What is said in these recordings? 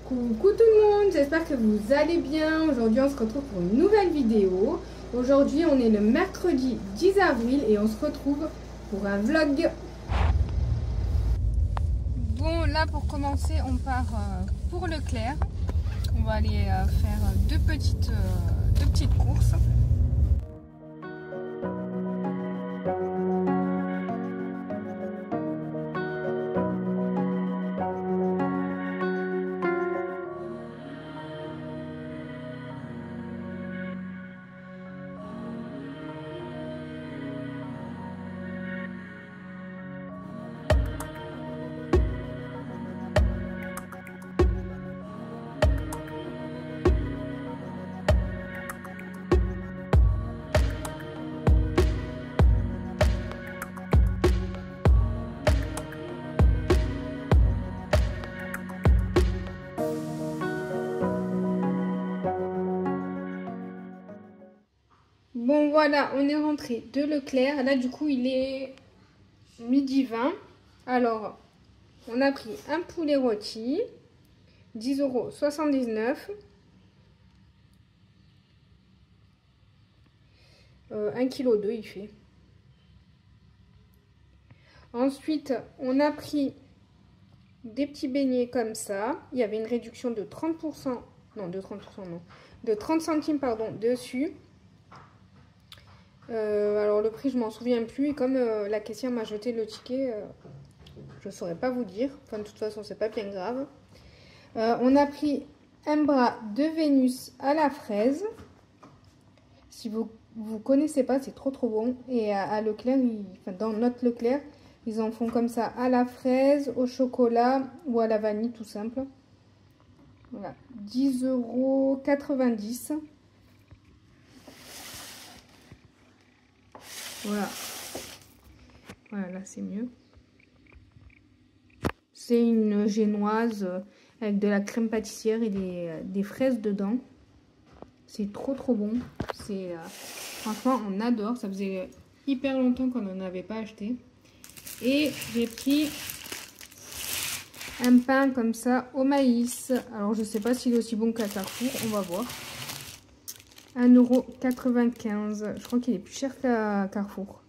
Coucou tout le monde, j'espère que vous allez bien. Aujourd'hui on se retrouve pour une nouvelle vidéo. Aujourd'hui on est le mercredi 10 avril et on se retrouve pour un vlog. Bon, là pour commencer on part pour Leclerc. On va aller faire deux petites courses. Bon voilà, on est rentré de Leclerc. Là du coup il est midi 20. Alors on a pris un poulet rôti, 10,79 €. 1,2 kg il fait. Ensuite on a pris des petits beignets comme ça. Il y avait une réduction de 30%, non de 30% non, de 30 centimes pardon dessus. Alors le prix je m'en souviens plus et comme la caissière m'a jeté le ticket, je saurais pas vous dire. Enfin de toute façon c'est pas bien grave. On a pris un bras de Vénus à la fraise. Si vous connaissez pas, c'est trop bon. Et à Leclerc, enfin, dans notre Leclerc, ils en font comme ça à la fraise, au chocolat ou à la vanille tout simple. Voilà, 10,90 €. Voilà. Voilà, là c'est mieux. C'est une génoise avec de la crème pâtissière et des fraises dedans. C'est trop bon. C'est franchement on adore. Ça faisait hyper longtemps qu'on n'en avait pas acheté. Et j'ai pris un pain comme ça au maïs. Alors je sais pas s'il est aussi bon qu'à Carrefour. On va voir. 1,95 €. Je crois qu'il est plus cher qu'à Carrefour.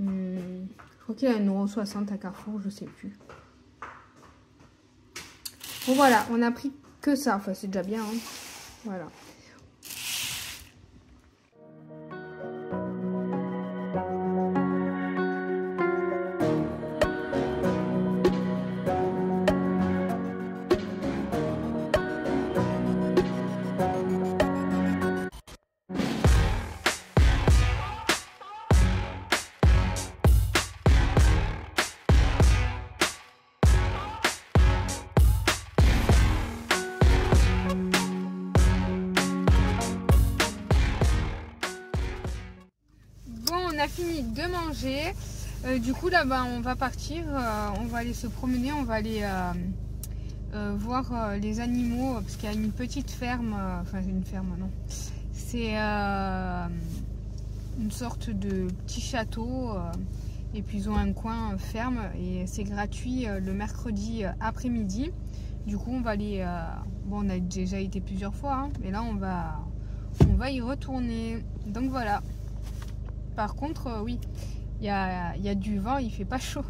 Je crois qu'il est à 1,60 € à Carrefour, je sais plus. Bon voilà, on a pris que ça. Enfin c'est déjà bien. Hein. Voilà. On a fini de manger. Du coup là on va partir, on va aller se promener, on va aller voir les animaux parce qu'il y a une petite ferme, enfin une ferme non, c'est une sorte de petit château et puis ils ont un coin ferme et c'est gratuit le mercredi après-midi. Du coup on va aller, bon on a déjà été plusieurs fois hein, mais là on va y retourner, donc voilà. Par contre, oui, il y a du vent, il fait pas chaud.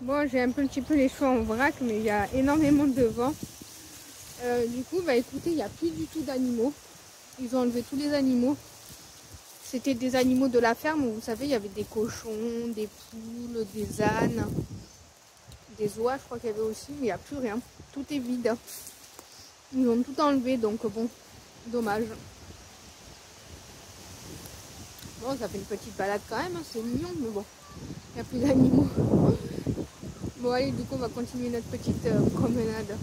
Bon, j'ai un petit peu les cheveux en vrac, mais il y a énormément de vent. Du coup, bah écoutez, il n'y a plus du tout d'animaux. Ils ont enlevé tous les animaux. C'était des animaux de la ferme où vous savez, il y avait des cochons, des poules, des ânes, des oies, je crois qu'il y avait aussi, mais il n'y a plus rien. Tout est vide. Ils ont tout enlevé, donc bon, dommage. Bon, ça fait une petite balade quand même, hein, c'est mignon, mais bon, il n'y a plus d'animaux. Bon, allez, du coup, on va continuer notre petite promenade.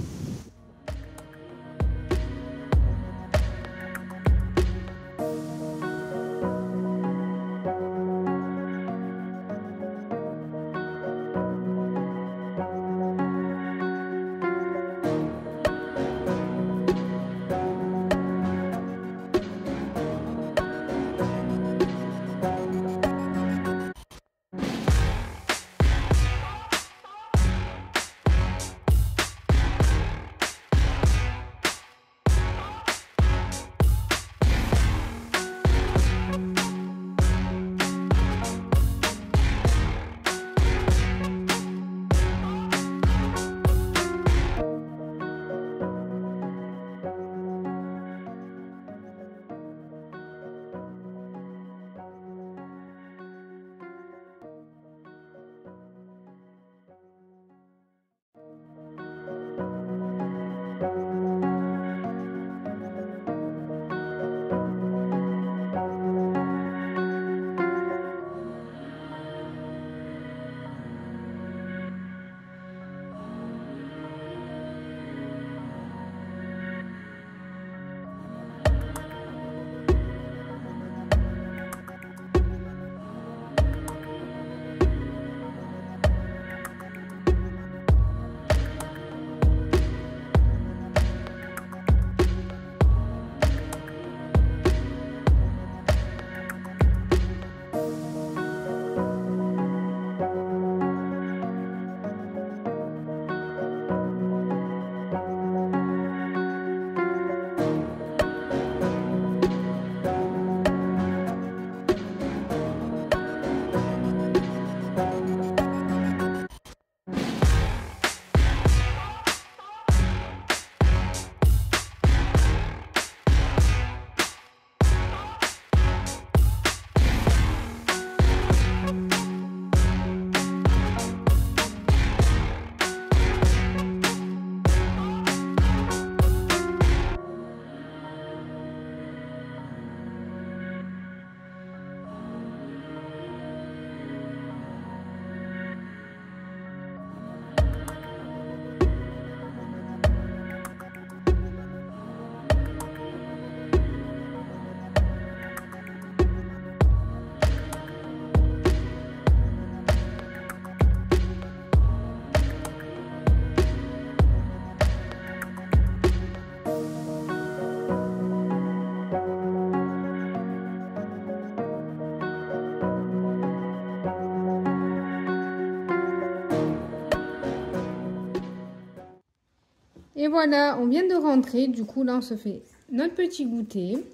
Et voilà, on vient de rentrer. Du coup, là, on se fait notre petit goûter.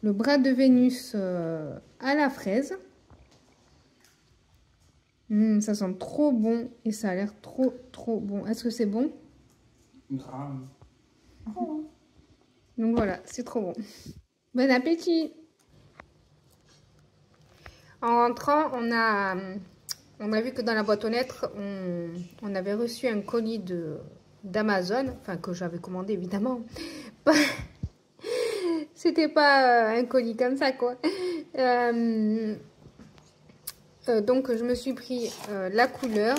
Le bras de Vénus à la fraise. Ça sent trop bon et ça a l'air trop bon. Est-ce que c'est bon? Grave. Donc voilà, c'est trop bon. Bon appétit! En rentrant, on a vu que dans la boîte aux lettres, on avait reçu un colis d'Amazon, enfin que j'avais commandé évidemment. C'était pas un colis comme ça quoi. Donc je me suis pris la couleur.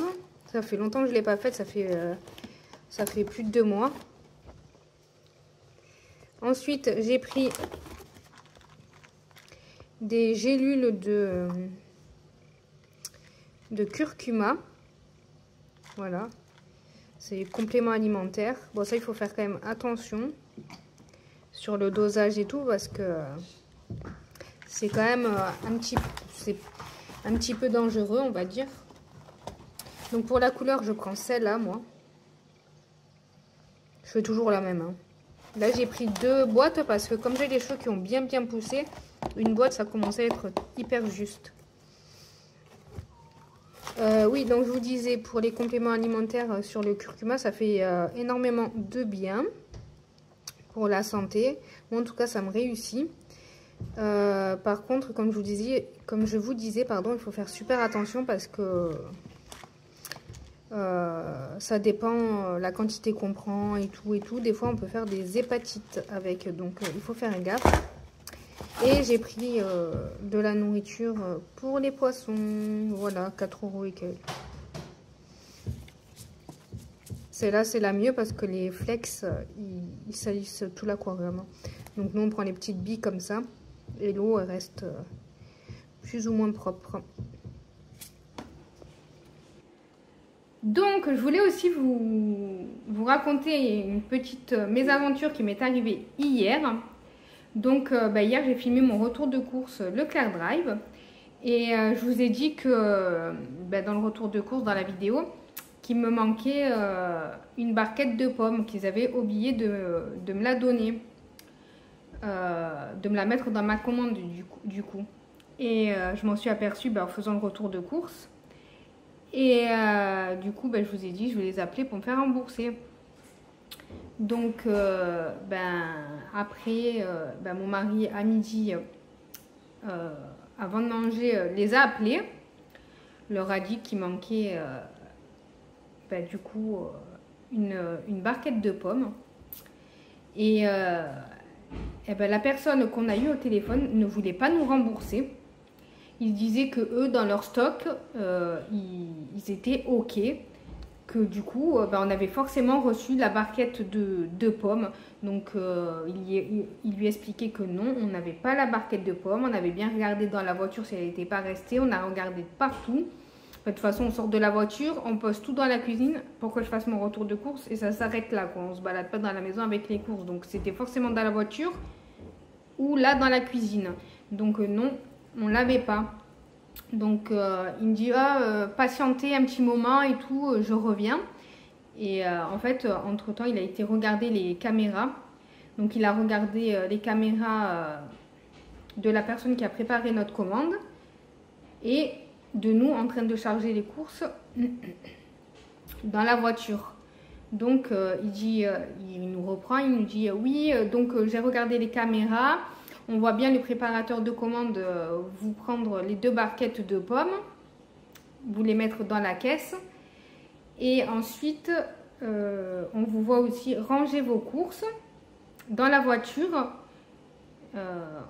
Ça fait longtemps que je l'ai pas faite, ça fait plus de 2 mois. Ensuite j'ai pris des gélules de curcuma. Voilà. C'est complément alimentaire. Bon, ça, il faut faire quand même attention sur le dosage et tout parce que c'est quand même un petit peu dangereux, on va dire. Donc, pour la couleur, je prends celle-là, moi. Je fais toujours la même. Hein. Là, j'ai pris 2 boîtes parce que comme j'ai les cheveux qui ont bien poussé, une boîte, ça commençait à être hyper juste. Oui, donc je vous disais, pour les compléments alimentaires sur le curcuma, ça fait énormément de bien pour la santé. Moi, en tout cas, ça me réussit. Par contre, comme je vous disais, pardon, il faut faire super attention parce que ça dépend la quantité qu'on prend et tout et tout. Des fois, on peut faire des hépatites avec, donc il faut faire gaffe. Et j'ai pris de la nourriture pour les poissons. Voilà, 4 € et quelques. Celle-là, c'est la mieux parce que les flex, ils salissent tout l'aquarium. Donc nous, on prend les petites billes comme ça. Et l'eau, elle reste plus ou moins propre. Donc, je voulais aussi vous raconter une petite mésaventure qui m'est arrivée hier. Donc, hier, j'ai filmé mon retour de course Leclerc Drive. Et je vous ai dit que dans le retour de course, dans la vidéo, qu'il me manquait une barquette de pommes, qu'ils avaient oublié de me la donner. De me la mettre dans ma commande du coup. Et je m'en suis aperçue en faisant le retour de course. Et du coup, je vous ai dit, je vais les appeler pour me faire rembourser. Donc, après, mon mari à midi, avant de manger, les a appelés. Leur a dit qu'il manquait du coup une barquette de pommes. Et la personne qu'on a eue au téléphone ne voulait pas nous rembourser. Ils disaient que eux, dans leur stock, ils étaient OK. Que du coup, on avait forcément reçu la barquette de pommes. Donc, il lui expliquait que non, on n'avait pas la barquette de pommes. On avait bien regardé dans la voiture si elle n'était pas restée. On a regardé partout. De toute façon, on sort de la voiture, on pose tout dans la cuisine pour que je fasse mon retour de course. Et ça s'arrête là, quoi. On ne se balade pas dans la maison avec les courses. Donc, c'était forcément dans la voiture ou là, dans la cuisine. Donc, non, on ne l'avait pas. Donc, il me dit, patientez un petit moment et tout, je reviens. Et en fait, entre-temps, il a été regarder les caméras. Donc, il a regardé les caméras de la personne qui a préparé notre commande. Et de nous en train de charger les courses dans la voiture. Donc, il nous reprend, il nous dit, oui, donc j'ai regardé les caméras. On voit bien le préparateur de commande vous prendre les 2 barquettes de pommes, vous les mettre dans la caisse. Et ensuite, on vous voit aussi ranger vos courses dans la voiture.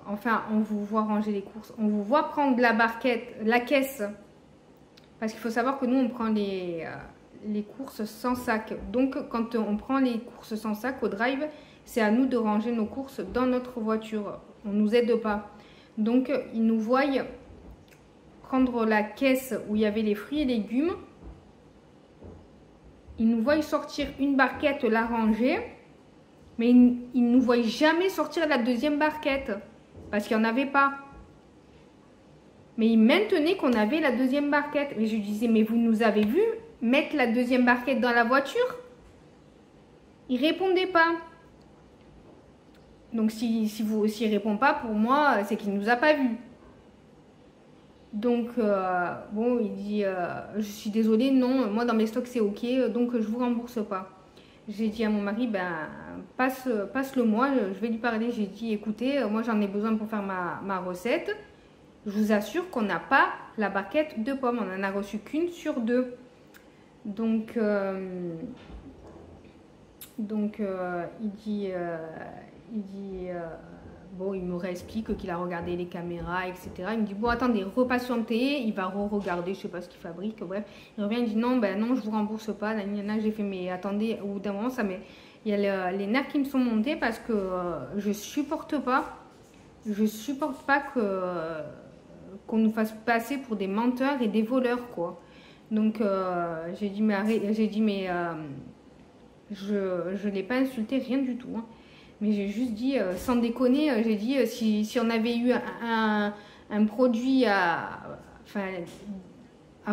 Enfin, on vous voit ranger les courses. On vous voit prendre la caisse. Parce qu'il faut savoir que nous, on prend les courses sans sac. Donc, quand on prend les courses sans sac au drive, c'est à nous de ranger nos courses dans notre voiture. On ne nous aide pas. Donc, ils nous voient prendre la caisse où il y avait les fruits et légumes. Ils nous voient sortir une barquette, la ranger. Mais ils ne nous voient jamais sortir la deuxième barquette. Parce qu'il n'y en avait pas. Mais ils maintenaient qu'on avait la deuxième barquette. Et je disais, mais vous nous avez vu mettre la deuxième barquette dans la voiture? Ils ne répondaient pas. Donc, s'il ne répond pas, pour moi, c'est qu'il ne nous a pas vus. Donc, bon, il dit, je suis désolée, non, moi dans mes stocks c'est OK, donc je vous rembourse pas. J'ai dit à mon mari, passe-le moi, je vais lui parler. J'ai dit, écoutez, moi j'en ai besoin pour faire ma recette. Je vous assure qu'on n'a pas la barquette de pommes, on en a reçu qu'une sur 2. Donc, il dit, bon, il me réexplique qu'il a regardé les caméras, etc. Il me dit, bon, attendez, repatientez, il va re-regarder, je sais pas ce qu'il fabrique, bref. Il revient, il dit, non, non, je vous rembourse pas. J'ai fait, mais attendez, au bout d'un moment, il y a les nerfs qui me sont montés parce que je supporte pas qu'on nous fasse passer pour des menteurs et des voleurs, quoi. Donc, j'ai dit, mais je l'ai pas insulté, rien du tout, hein. Mais j'ai juste dit, sans déconner, j'ai dit, si on avait eu un produit à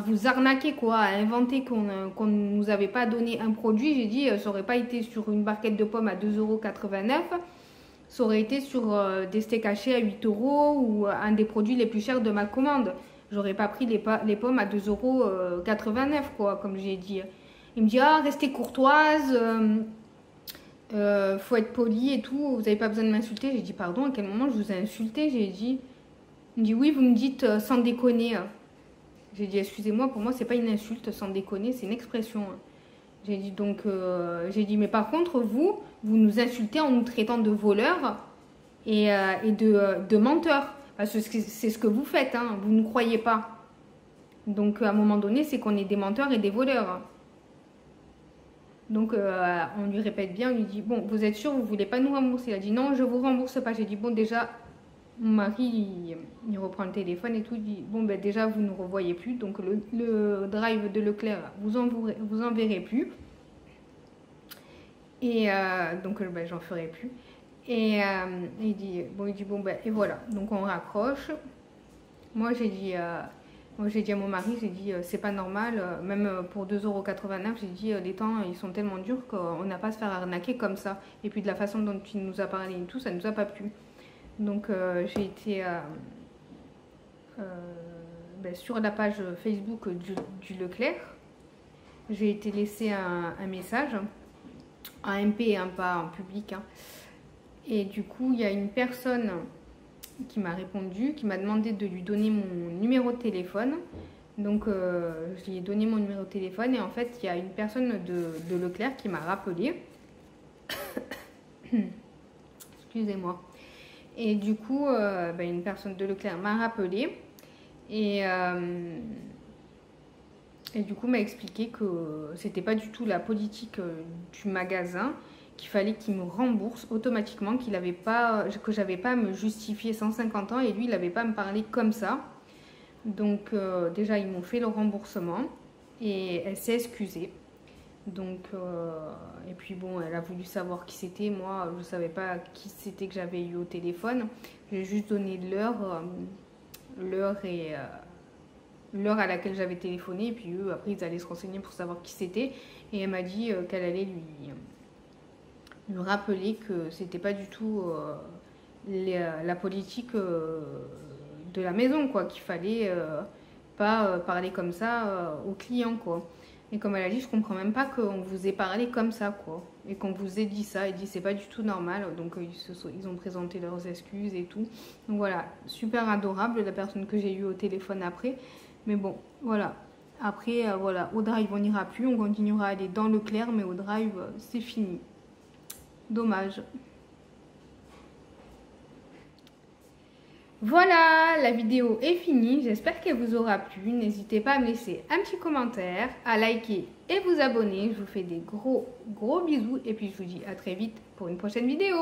vous arnaquer, quoi, à inventer qu'on ne nous avait pas donné un produit, j'ai dit, ça n'aurait pas été sur une barquette de pommes à 2,89 €, ça aurait été sur des steaks hachés à 8 € ou un des produits les plus chers de ma commande. J'aurais pas pris les pommes à 2,89 € quoi, comme j'ai dit. Il me dit, ah, restez courtoise, faut être poli et tout, vous n'avez pas besoin de m'insulter. J'ai dit, pardon, à quel moment je vous ai insulté? J'ai dit, il me dit, oui, vous me dites sans déconner. J'ai dit, excusez-moi, pour moi, c'est pas une insulte, sans déconner, c'est une expression. J'ai dit, donc, j'ai dit, mais par contre, vous nous insultez en nous traitant de voleurs et de menteurs. Parce que c'est ce que vous faites, hein, vous ne croyez pas. Donc, à un moment donné, c'est qu'on est des menteurs et des voleurs. Donc, on lui répète bien, on lui dit, bon, vous êtes sûr, vous ne voulez pas nous rembourser? Il a dit, non, je ne vous rembourse pas. J'ai dit, bon, déjà, mon mari, il reprend le téléphone et tout, il dit, bon, ben déjà, vous ne nous revoyez plus. Donc, le drive de Leclerc, vous en verrez plus. Et donc, ben, j'en ferai plus. Et il dit, bon, ben, et voilà. Donc, on raccroche. Moi, j'ai dit à mon mari, j'ai dit, c'est pas normal, même pour 2,89 €, j'ai dit, les temps, ils sont tellement durs qu'on n'a pas à se faire arnaquer comme ça. Et puis de la façon dont il nous a parlé et tout, ça nous a pas plu. Donc j'ai été ben, sur la page Facebook du Leclerc. J'ai été laisser un message, en MP, hein, pas en public. Hein. Et du coup, il y a une personne qui m'a répondu, qui m'a demandé de lui donner mon numéro de téléphone. Donc, je lui ai donné mon numéro de téléphone et en fait, il y a une personne de Leclerc qui m'a rappelé. Excusez-moi. Et du coup, une personne de Leclerc m'a rappelé et du coup m'a expliqué que c'était pas du tout la politique du magasin, qu'il fallait qu'il me rembourse automatiquement, que j'avais pas à me justifier 150 ans et lui il n'avait pas à me parler comme ça. Donc déjà ils m'ont fait le remboursement et elle s'est excusée. Donc et puis bon, elle a voulu savoir qui c'était. Moi je savais pas qui c'était que j'avais eu au téléphone. J'ai juste donné l'heure et l'heure à laquelle j'avais téléphoné et puis eux après ils allaient se renseigner pour savoir qui c'était et elle m'a dit qu'elle allait lui rappeler que c'était pas du tout la politique de la maison quoi, qu'il fallait pas parler comme ça aux clients quoi. Et comme elle a dit, je comprends même pas qu'on vous ait parlé comme ça quoi, et qu'on vous ait dit ça. Elle dit c'est pas du tout normal. Donc ils ont présenté leurs excuses et tout. Donc voilà, super adorable la personne que j'ai eue au téléphone après. Mais bon, voilà. Après voilà, au drive on n'ira plus, on continuera à aller dans Leclerc, mais au drive c'est fini. Dommage. Voilà, la vidéo est finie, j'espère qu'elle vous aura plu. N'hésitez pas à me laisser un petit commentaire, à liker et vous abonner. Je vous fais des gros bisous et puis je vous dis à très vite pour une prochaine vidéo.